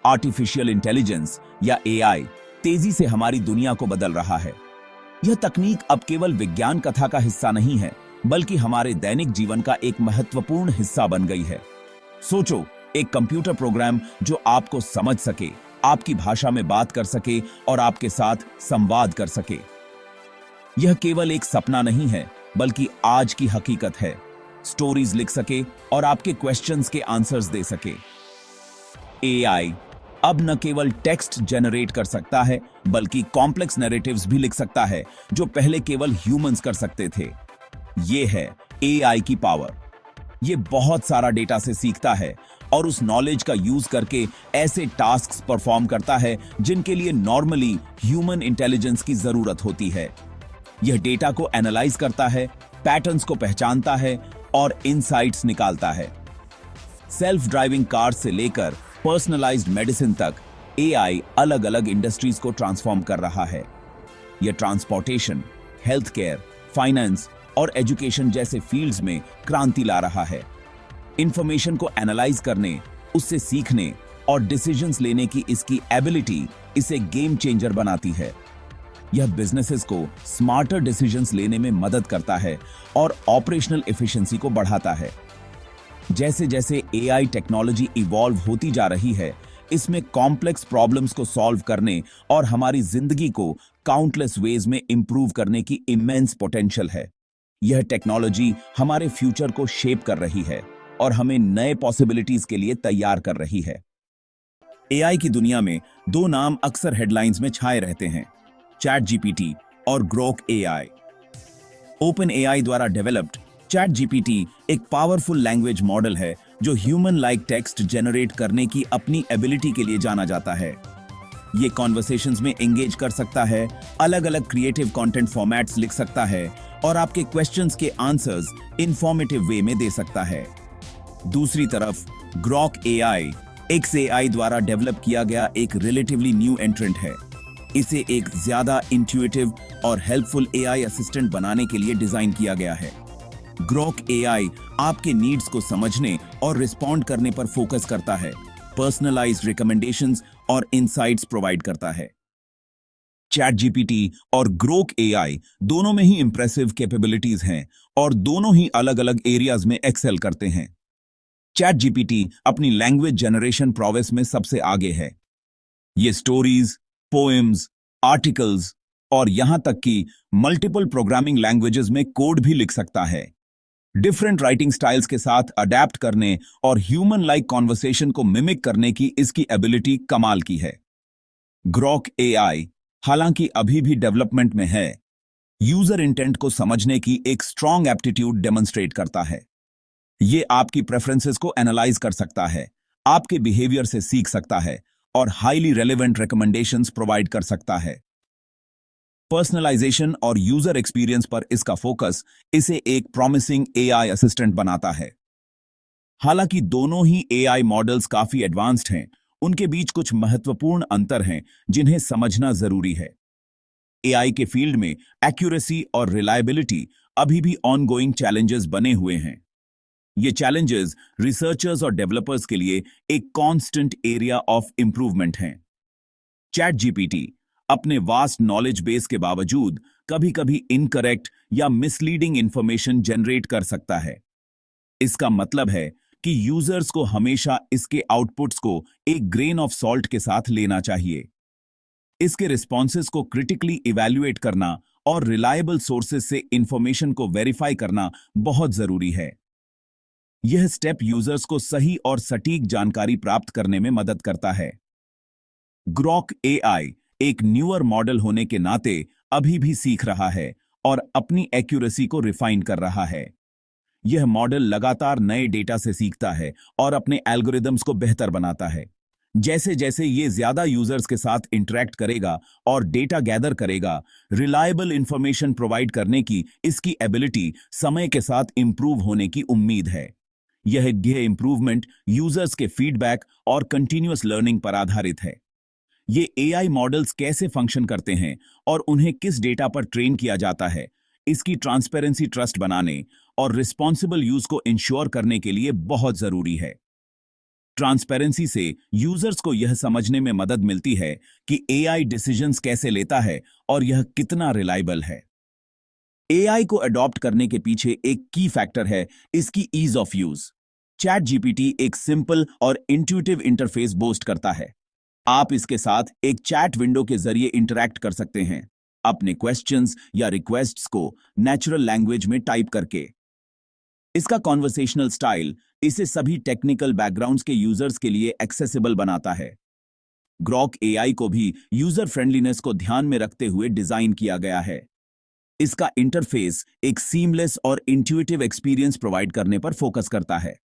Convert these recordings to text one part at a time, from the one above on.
Artificial intelligence या AI तेजी से हमारी दुनिया को बदल रहा है। यह तकनीक अब केवल विज्ञान कथा का हिस्सा नहीं है, बल्कि हमारे दैनिक जीवन का एक महत्वपूर्ण हिस्सा बन गई है। सोचो, एक कंप्यूटर प्रोग्राम जो आपको समझ सके, आपकी भाषा में बात कर सके और आपके साथ संवाद कर सके। यह केवल एक सपना नहीं है, बल्कि आज की हकीकत है। स्टोरीज लिख सके और आपके क्वेश्चंस के आंसर्स दे सके। एआई अब न केवल टेक्स्ट जनरेट कर सकता है, बल्कि कॉम्प्लेक्स नैरेटिव्स भी लिख सकता है, जो पहले केवल ह्यूमंस कर सकते थे। यह है एआई की पावर। यह बहुत सारा डेटा से सीखता है और उस नॉलेज का यूज करके ऐसे टास्क्स परफॉर्म करता है जिनके लिए नॉर्मली ह्यूमन इंटेलिजेंस की जरूरत होती है। यह डेटा को एनालाइज करता है, पैटर्न्स को पहचानता है और इनसाइट्स निकालता है। सेल्फ ड्राइविंग कार से लेकर पर्सनलाइज्ड मेडिसिन तक एआई अलग अलग इंडस्ट्रीज को ट्रांसफॉर्म कर रहा है। यह ट्रांसपोर्टेशन, हेल्थ केयर, फाइनेंस और एजुकेशन जैसे फील्ड्स में क्रांति ला रहा है। इंफॉर्मेशन को एनालाइज करने, उससे सीखने और डिसीजंस लेने की इसकी एबिलिटी इसे गेम चेंजर बनाती है। यह बिजनेसेस को स्मार्टर डिसीजंस लेने में मदद करता है और ऑपरेशनल एफिशिएंसी को बढ़ाता है। जैसे जैसे एआई टेक्नोलॉजी इवॉल्व होती जा रही है, इसमें कॉम्प्लेक्स प्रॉब्लम्स को सॉल्व करने और हमारी जिंदगी को काउंटलेस वेज में इंप्रूव करने की इमेंस पोटेंशियल है। यह टेक्नोलॉजी हमारे फ्यूचर को शेप कर रही है और हमें नए पॉसिबिलिटीज के लिए तैयार कर रही है। एआई की दुनिया में दो नाम अक्सर हेडलाइंस में छाए रहते हैं, चैट जीपीटी और ग्रोक एआई। ओपन एआई द्वारा डेवलप्ड चैट जीपीटी एक पावरफुल लैंग्वेज मॉडल है जो ह्यूमन लाइक टेक्स्ट जनरेट करने की अपनी एबिलिटी के लिए जाना जाता है। ये कॉन्वर्सेशंस में एंगेज कर सकता है, अलग अलग क्रिएटिव कंटेंट फॉर्मेट्स लिख सकता है और आपके क्वेश्चंस के आंसर्स इंफॉर्मेटिव वे में दे सकता है। दूसरी तरफ ग्रोक एआई XAI द्वारा डेवलप किया गया एक रिलेटिवली न्यू एंट्रेंट है। इसे एक ज्यादा इंट्यूटिव और हेल्पफुल एआई असिस्टेंट बनाने के लिए डिजाइन किया गया है। ग्रोक एआई आपके नीड्स को समझने और रिस्पॉन्ड करने पर फोकस करता है, पर्सनलाइज्ड रिकमेंडेशंस और इनसाइट्स प्रोवाइड करता है। चैट जीपीटी और ग्रोक एआई दोनों में ही इंप्रेसिव कैपेबिलिटीज हैं और दोनों ही अलग अलग एरियाज में एक्सेल करते हैं। चैट जीपीटी अपनी लैंग्वेज जनरेशन प्रोवेस में सबसे आगे है। ये स्टोरीज, पोएम्स, आर्टिकल्स और यहां तक कि मल्टीपल प्रोग्रामिंग लैंग्वेजेस में कोड भी लिख सकता है। डिफरेंट राइटिंग स्टाइल्स के साथ अडेप्ट करने और ह्यूमन लाइक कॉन्वर्सेशन को मिमिक करने की इसकी एबिलिटी कमाल की है। ग्रोक एआई हालांकि अभी भी डेवलपमेंट में है, यूजर इंटेंट को समझने की एक स्ट्रॉन्ग एप्टीट्यूड डेमोन्स्ट्रेट करता है। ये आपकी प्रेफरेंसेस को एनालाइज कर सकता है, आपके बिहेवियर से सीख सकता है और हाईली रेलेवेंट रिकमेंडेशंस प्रोवाइड कर सकता है। पर्सनलाइजेशन और यूजर एक्सपीरियंस पर इसका फोकस इसे एक प्रॉमिसिंग एआई असिस्टेंट बनाता है। हालांकि दोनों ही एआई मॉडल्स काफी एडवांस्ड हैं, उनके बीच कुछ महत्वपूर्ण अंतर हैं जिन्हें समझना जरूरी है। एआई के फील्ड में एक्यूरेसी और रिलायबिलिटी अभी भी ऑनगोइंग चैलेंजेस बने हुए हैं। ये चैलेंजेस रिसर्चर्स और डेवलपर्स के लिए एक कांस्टेंट एरिया ऑफ इंप्रूवमेंट हैं। चैट जीपीटी अपने वास्ट नॉलेज बेस के बावजूद कभी-कभी इनकरेक्ट या मिसलीडिंग इंफॉर्मेशन जनरेट कर सकता है। इसका मतलब है कि यूजर्स को हमेशा इसके आउटपुट्स को एक ग्रेन ऑफ सॉल्ट के साथ लेना चाहिए। इसके रिस्पॉन्सेस को क्रिटिकली इवैल्यूएट करना और रिलायबल सोर्सेस से इंफॉर्मेशन को वेरीफाई करना बहुत जरूरी है। यह स्टेप यूजर्स को सही और सटीक जानकारी प्राप्त करने में मदद करता है। ग्रोक एआई एक न्यूअर मॉडल होने के नाते अभी भी सीख रहा है और अपनी एक्यूरेसी को रिफाइन कर रहा है। यह मॉडल लगातार नए डेटा से सीखता है और अपने एल्गोरिदम्स को बेहतर बनाता है। जैसे जैसे ये ज्यादा यूजर्स के साथ इंटरेक्ट करेगा और डेटा गैदर करेगा, रिलायबल इंफॉर्मेशन प्रोवाइड करने की इसकी एबिलिटी समय के साथ इंप्रूव होने की उम्मीद है। यह इंप्रूवमेंट यूजर्स के फीडबैक और कंटिन्यूअस लर्निंग पर आधारित है। ये एआई मॉडल्स कैसे फंक्शन करते हैं और उन्हें किस डेटा पर ट्रेन किया जाता है, इसकी ट्रांसपेरेंसी ट्रस्ट बनाने और रिस्पॉन्सिबल यूज को इंश्योर करने के लिए बहुत जरूरी है। ट्रांसपेरेंसी से यूजर्स को यह समझने में मदद मिलती है कि एआई डिसीजंस कैसे लेता है और यह कितना रिलायबल है। एआई को अडॉप्ट करने के पीछे एक की फैक्टर है इसकी ease of use. Chat GPT एक सिंपल और इंट्यूटिव इंटरफेस बोस्ट करता है। आप इसके साथ एक चैट विंडो के जरिए इंटरैक्ट कर सकते हैं, अपने क्वेश्चंस या रिक्वेस्ट्स को नेचुरल लैंग्वेज में टाइप करके। इसका कॉन्वर्सेशनल स्टाइल इसे सभी टेक्निकल बैकग्राउंड्स के यूजर्स के लिए एक्सेसिबल बनाता है। ग्रॉक एआई को भी यूजर फ्रेंडलीनेस को ध्यान में रखते हुए डिजाइन किया गया है। इसका इंटरफेस एक सीमलेस और इंट्यूटिव एक्सपीरियंस प्रोवाइड करने पर फोकस करता है।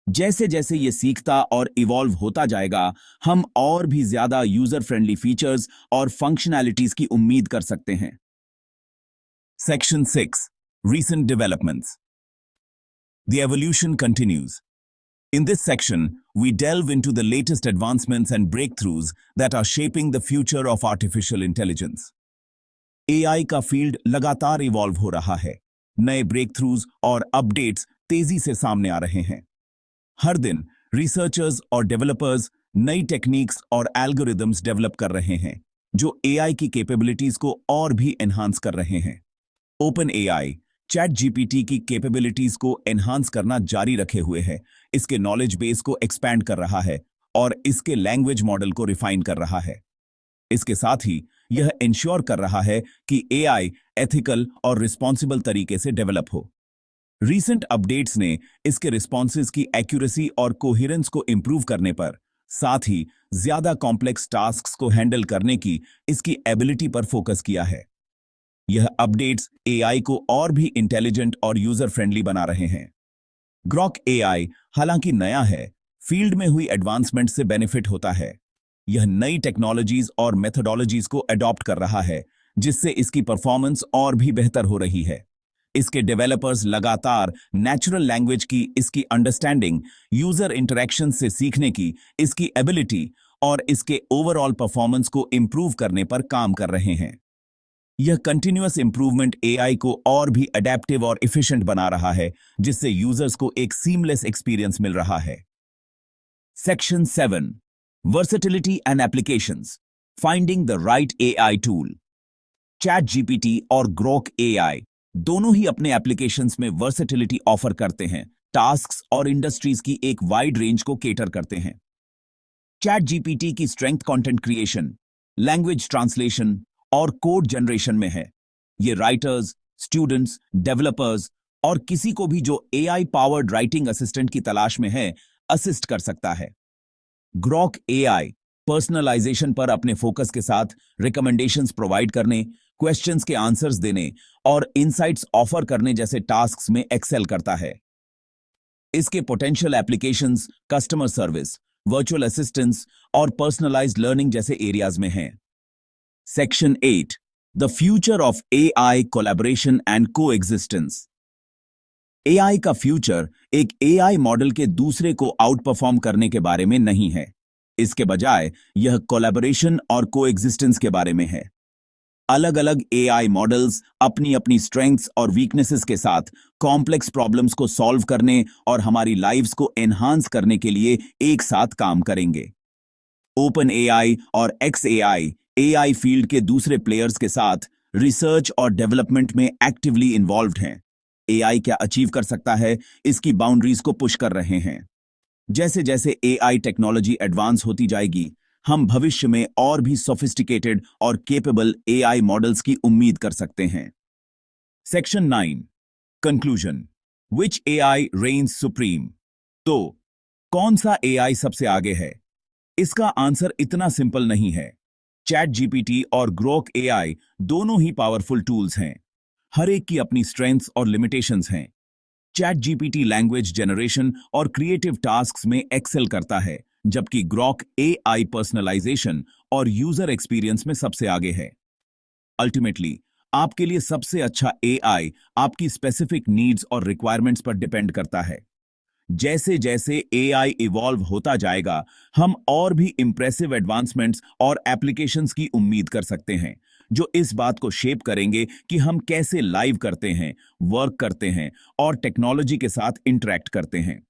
जैसे जैसे ये सीखता और इवॉल्व होता जाएगा, हम और भी ज्यादा यूजर फ्रेंडली फीचर्स और फंक्शनैलिटीज की उम्मीद कर सकते हैं। Section 6 Recent Developments. The evolution continues. In this section, we delve into the latest advancements and breakthroughs that are shaping the future of artificial intelligence. AI का फील्ड लगातार evolve हो रहा है। नए ब्रेकथ्रूज और अपडेट्स तेजी से सामने आ रहे हैं। हर दिन रिसर्चर्स और डेवलपर्स नई टेक्निक्स और एल्गोरिदम्स डेवलप कर रहे हैं जो एआई की कैपेबिलिटीज को और भी एनहांस कर रहे हैं। ओपन एआई चैट जीपीटी की कैपेबिलिटीज को एनहांस करना जारी रखे हुए है, इसके नॉलेज बेस को एक्सपैंड कर रहा है और इसके लैंग्वेज मॉडल को रिफाइन कर रहा है। इसके साथ ही यह इंश्योर कर रहा है कि एआई एथिकल और रिस्पॉन्सिबल तरीके से डेवलप हो। रीसेंट अपडेट्स ने इसके रिस्पॉन्सेज की एक्यूरेसी और कोहेरेंस को इंप्रूव करने पर, साथ ही ज्यादा कॉम्प्लेक्स टास्क्स को हैंडल करने की इसकी एबिलिटी पर फोकस किया है। यह अपडेट्स एआई को और भी इंटेलिजेंट और यूजर फ्रेंडली बना रहे हैं। ग्रॉक एआई हालांकि नया है, फील्ड में हुई एडवांसमेंट से बेनिफिट होता है। यह नई टेक्नोलॉजीज और मेथोडोलॉजीज को अडॉप्ट कर रहा है, जिससे इसकी परफॉर्मेंस और भी बेहतर हो रही है। इसके डेवलपर्स लगातार नेचुरल लैंग्वेज की इसकी अंडरस्टैंडिंग, यूजर इंटरेक्शन से सीखने की इसकी एबिलिटी और इसके ओवरऑल परफॉर्मेंस को इंप्रूव करने पर काम कर रहे हैं। यह कंटिन्यूअस इंप्रूवमेंट एआई को और भी अडेप्टिव और एफिशिएंट बना रहा है, जिससे यूजर्स को एक सीमलेस एक्सपीरियंस मिल रहा है। Section 7 Versatility and Applications. Finding the right AI tool. Chat GPT और ग्रोक एआई दोनों ही अपने एप्लीकेशंस में वर्सेटिलिटी ऑफर करते हैं, टास्क्स और इंडस्ट्रीज की एक वाइड रेंज को केटर करते हैं। चैट जीपीटी की strength content creation, language translation और कोड जनरेशन में है। ये राइटर्स, स्टूडेंट्स, डेवलपर्स और किसी को भी जो एआई पावर्ड राइटिंग असिस्टेंट की तलाश में है, असिस्ट कर सकता है। ग्रॉक एआई पर्सनलाइजेशन पर अपने फोकस के साथ रिकमेंडेशंस प्रोवाइड करने, क्वेश्चंस के आंसर्स देने और इनसाइट्स ऑफर करने जैसे टास्क्स में एक्सेल करता है। इसके potential applications customer service, virtual assistance और पर्सनलाइज्ड लर्निंग जैसे एरियाज में हैं। Section 8 the future of AI collaboration and coexistence. AI का फ्यूचर एक एआई मॉडल के दूसरे को आउट परफॉर्म करने के बारे में नहीं है। इसके बजाय यह कोलैबोरेशन और कोएग्जिस्टेंस के बारे में है। अलग अलग एआई मॉडल्स अपनी अपनी स्ट्रेंथ्स और वीकनेसेस के साथ कॉम्प्लेक्स प्रॉब्लम्स को सॉल्व करने और हमारी लाइव्स को एनहांस करने के लिए एक साथ काम करेंगे। ओपन एआई और एक्स एआई फील्ड के दूसरे प्लेयर्स के साथ रिसर्च और डेवलपमेंट में एक्टिवली इन्वॉल्व्ड हैं। एआई क्या अचीव कर सकता है, इसकी बाउंड्रीज को पुश कर रहे हैं। जैसे जैसे एआई टेक्नोलॉजी एडवांस होती जाएगी, हम भविष्य में और भी सोफिस्टिकेटेड और केपेबल एआई मॉडल्स की उम्मीद कर सकते हैं। सेक्शन 9 कंक्लूजन विच एआई रेन्स सुप्रीम। तो कौन सा एआई सबसे आगे है? इसका आंसर इतना सिंपल नहीं है। चैट जीपीटी और ग्रोक एआई दोनों ही पावरफुल टूल्स हैं। हर एक की अपनी स्ट्रेंथ्स और लिमिटेशंस हैं। चैट जीपीटी लैंग्वेज जनरेशन और क्रिएटिव टास्क्स में एक्सेल करता है, जबकि ग्रॉक एआई पर्सनलाइजेशन और यूजर एक्सपीरियंस में सबसे आगे है। अल्टीमेटली आपके लिए सबसे अच्छा एआई आपकी स्पेसिफिक नीड्स और रिक्वायरमेंट्स पर डिपेंड करता है। जैसे जैसे एआई इवॉल्व होता जाएगा, हम और भी इंप्रेसिव एडवांसमेंट्स और एप्लीकेशंस की उम्मीद कर सकते हैं, जो इस बात को शेप करेंगे कि हम कैसे लाइव करते हैं, वर्क करते हैं और टेक्नोलॉजी के साथ इंटरैक्ट करते हैं।